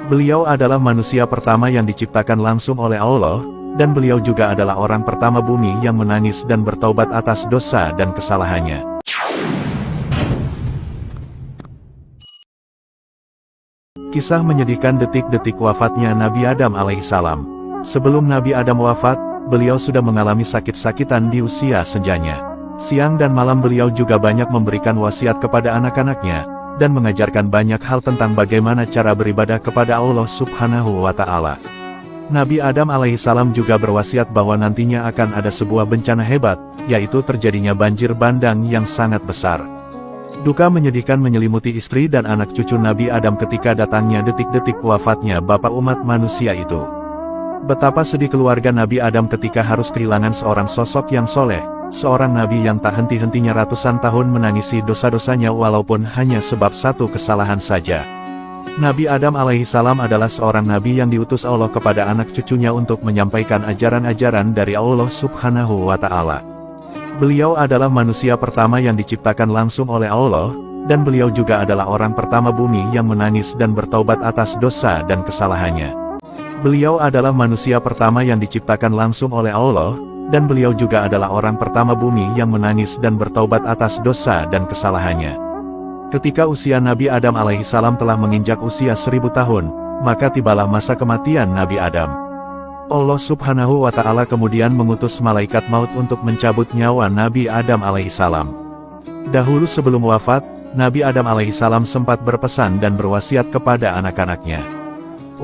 Beliau adalah manusia pertama yang diciptakan langsung oleh Allah, dan beliau juga adalah orang pertama bumi yang menangis dan bertaubat atas dosa dan kesalahannya. Kisah menyedihkan detik-detik wafatnya Nabi Adam alaihissalam. Sebelum Nabi Adam wafat, beliau sudah mengalami sakit-sakitan di usia senjanya. Siang dan malam beliau juga banyak memberikan wasiat kepada anak-anaknya, dan mengajarkan banyak hal tentang bagaimana cara beribadah kepada Allah Subhanahu wa Ta'ala. Nabi Adam alaihissalam juga berwasiat bahwa nantinya akan ada sebuah bencana hebat, yaitu terjadinya banjir bandang yang sangat besar. Duka menyedihkan menyelimuti istri dan anak cucu Nabi Adam ketika datangnya detik-detik wafatnya Bapa umat manusia itu. Betapa sedih keluarga Nabi Adam ketika harus kehilangan seorang sosok yang soleh, seorang Nabi yang tak henti-hentinya ratusan tahun menangisi dosa-dosanya walaupun hanya sebab satu kesalahan saja. Nabi Adam alaihissalam adalah seorang Nabi yang diutus Allah kepada anak cucunya untuk menyampaikan ajaran-ajaran dari Allah Subhanahu wa Ta'ala. Beliau adalah manusia pertama yang diciptakan langsung oleh Allah, dan beliau juga adalah orang pertama bumi yang menangis dan bertaubat atas dosa dan kesalahannya. Beliau adalah manusia pertama yang diciptakan langsung oleh Allah, dan beliau juga adalah orang pertama bumi yang menangis dan bertaubat atas dosa dan kesalahannya. Ketika usia Nabi Adam alaihissalam telah menginjak usia 1000 tahun, maka tibalah masa kematian Nabi Adam. Allah Subhanahu wa Ta'ala kemudian mengutus malaikat maut untuk mencabut nyawa Nabi Adam alaihissalam. Dahulu sebelum wafat, Nabi Adam alaihissalam sempat berpesan dan berwasiat kepada anak-anaknya.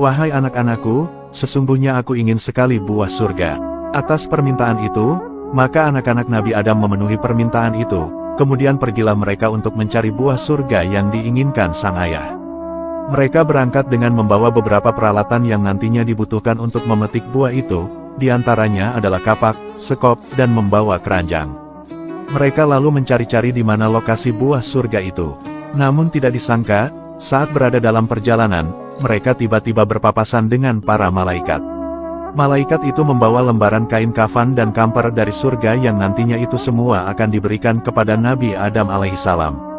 "Wahai anak-anakku, sesungguhnya aku ingin sekali buah surga." Atas permintaan itu, maka anak-anak Nabi Adam memenuhi permintaan itu, kemudian pergilah mereka untuk mencari buah surga yang diinginkan sang ayah. Mereka berangkat dengan membawa beberapa peralatan yang nantinya dibutuhkan untuk memetik buah itu, diantaranya adalah kapak, sekop, dan membawa keranjang. Mereka lalu mencari-cari di mana lokasi buah surga itu. Namun tidak disangka, saat berada dalam perjalanan, mereka tiba-tiba berpapasan dengan para malaikat. Malaikat itu membawa lembaran kain kafan dan kamper dari surga yang nantinya itu semua akan diberikan kepada Nabi Adam alaihissalam.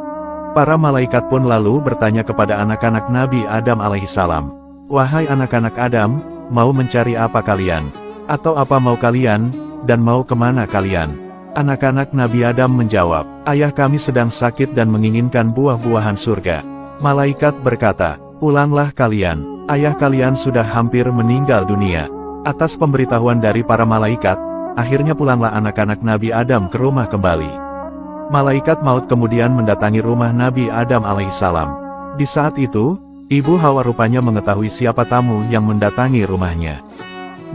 Para malaikat pun lalu bertanya kepada anak-anak Nabi Adam alaihissalam, "Wahai anak-anak Adam, mau mencari apa kalian? Atau apa mau kalian, dan mau kemana kalian?" Anak-anak Nabi Adam menjawab, "Ayah kami sedang sakit dan menginginkan buah-buahan surga." Malaikat berkata, "Pulanglah kalian, ayah kalian sudah hampir meninggal dunia." Atas pemberitahuan dari para malaikat, akhirnya pulanglah anak-anak Nabi Adam ke rumah kembali. Malaikat maut kemudian mendatangi rumah Nabi Adam alaihissalam. Di saat itu, Ibu Hawa rupanya mengetahui siapa tamu yang mendatangi rumahnya.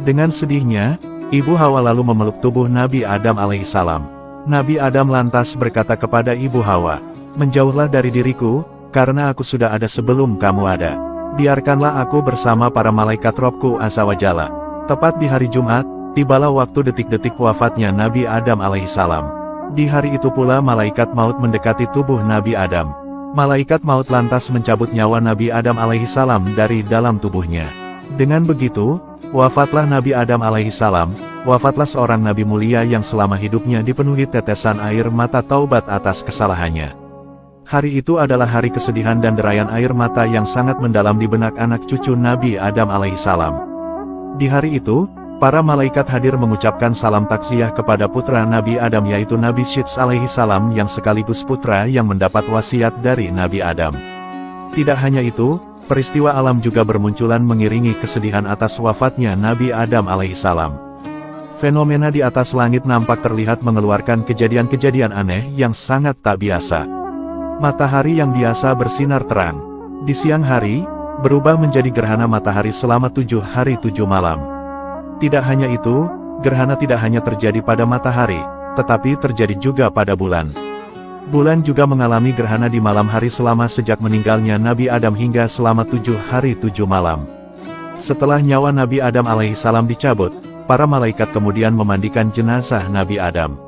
Dengan sedihnya, Ibu Hawa lalu memeluk tubuh Nabi Adam alaihissalam. Nabi Adam lantas berkata kepada Ibu Hawa, "Menjauhlah dari diriku, karena aku sudah ada sebelum kamu ada. Biarkanlah aku bersama para malaikat Robku Azza wa Jalla." Tepat di hari Jumat, tibalah waktu detik-detik wafatnya Nabi Adam alaihissalam. Di hari itu pula malaikat maut mendekati tubuh Nabi Adam. Malaikat maut lantas mencabut nyawa Nabi Adam alaihissalam dari dalam tubuhnya. Dengan begitu, wafatlah Nabi Adam alaihissalam, wafatlah seorang Nabi mulia yang selama hidupnya dipenuhi tetesan air mata taubat atas kesalahannya. Hari itu adalah hari kesedihan dan derayan air mata yang sangat mendalam di benak anak cucu Nabi Adam alaihissalam. Di hari itu, para malaikat hadir mengucapkan salam takziah kepada putra Nabi Adam yaitu Nabi Syits alaihissalam yang sekaligus putra yang mendapat wasiat dari Nabi Adam. Tidak hanya itu, peristiwa alam juga bermunculan mengiringi kesedihan atas wafatnya Nabi Adam alaihissalam. Fenomena di atas langit nampak terlihat mengeluarkan kejadian-kejadian aneh yang sangat tak biasa. Matahari yang biasa bersinar terang, di siang hari, berubah menjadi gerhana matahari selama 7 hari 7 malam. Tidak hanya itu, gerhana tidak hanya terjadi pada matahari, tetapi terjadi juga pada bulan. Bulan juga mengalami gerhana di malam hari selama sejak meninggalnya Nabi Adam hingga selama 7 hari 7 malam. Setelah nyawa Nabi Adam alaihissalam dicabut, para malaikat kemudian memandikan jenazah Nabi Adam.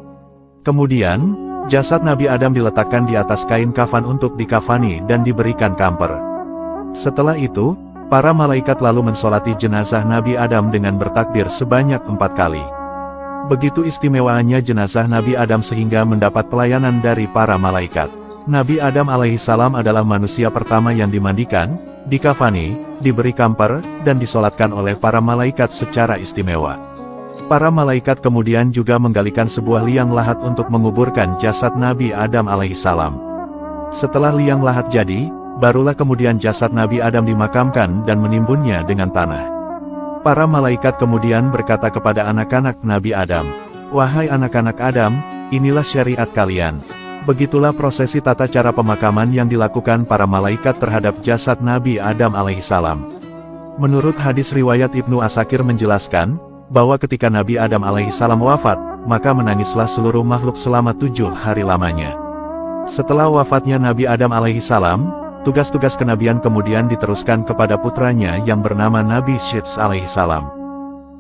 Kemudian, jasad Nabi Adam diletakkan di atas kain kafan untuk dikafani dan diberikan kamper. Setelah itu, para malaikat lalu mensolati jenazah Nabi Adam dengan bertakbir sebanyak 4 kali. Begitu istimewaannya jenazah Nabi Adam sehingga mendapat pelayanan dari para malaikat. Nabi Adam alaihissalam adalah manusia pertama yang dimandikan, dikafani, diberi kamper, dan disolatkan oleh para malaikat secara istimewa. Para malaikat kemudian juga menggalikan sebuah liang lahat untuk menguburkan jasad Nabi Adam alaihissalam. Setelah liang lahat jadi, barulah kemudian jasad Nabi Adam dimakamkan dan menimbunnya dengan tanah. Para malaikat kemudian berkata kepada anak-anak Nabi Adam, "Wahai anak-anak Adam, inilah syariat kalian." Begitulah prosesi tata cara pemakaman yang dilakukan para malaikat terhadap jasad Nabi Adam alaihissalam. Menurut hadis riwayat Ibnu Asakir menjelaskan, bahwa ketika Nabi Adam alaihissalam wafat, maka menangislah seluruh makhluk selama 7 hari lamanya. Setelah wafatnya Nabi Adam alaihissalam, tugas-tugas kenabian kemudian diteruskan kepada putranya yang bernama Nabi Syits alaihissalam.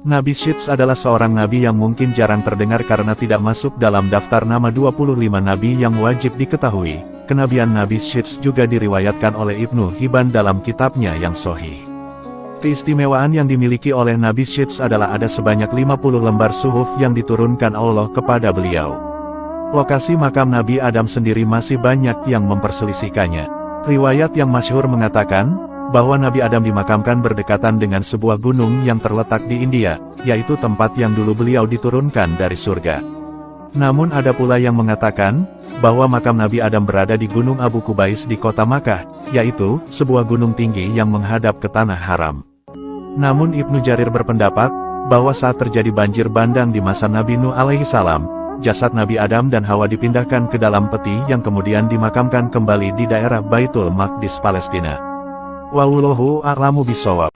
Nabi Syits adalah seorang nabi yang mungkin jarang terdengar karena tidak masuk dalam daftar nama 25 nabi yang wajib diketahui. Kenabian Nabi Syits juga diriwayatkan oleh Ibnu Hibban dalam kitabnya yang Sahih. Keistimewaan yang dimiliki oleh Nabi Syits adalah ada sebanyak 50 lembar suhuf yang diturunkan Allah kepada beliau. Lokasi makam Nabi Adam sendiri masih banyak yang memperselisihkannya. Riwayat yang masyhur mengatakan, bahwa Nabi Adam dimakamkan berdekatan dengan sebuah gunung yang terletak di India, yaitu tempat yang dulu beliau diturunkan dari surga. Namun ada pula yang mengatakan, bahwa makam Nabi Adam berada di Gunung Abu Kubais di kota Makkah, yaitu, sebuah gunung tinggi yang menghadap ke tanah haram. Namun Ibnu Jarir berpendapat, bahwa saat terjadi banjir bandang di masa Nabi Nuh alaihissalam, jasad Nabi Adam dan Hawa dipindahkan ke dalam peti yang kemudian dimakamkan kembali di daerah Baitul Maqdis Palestina. Wallahu a'lamu bishawab.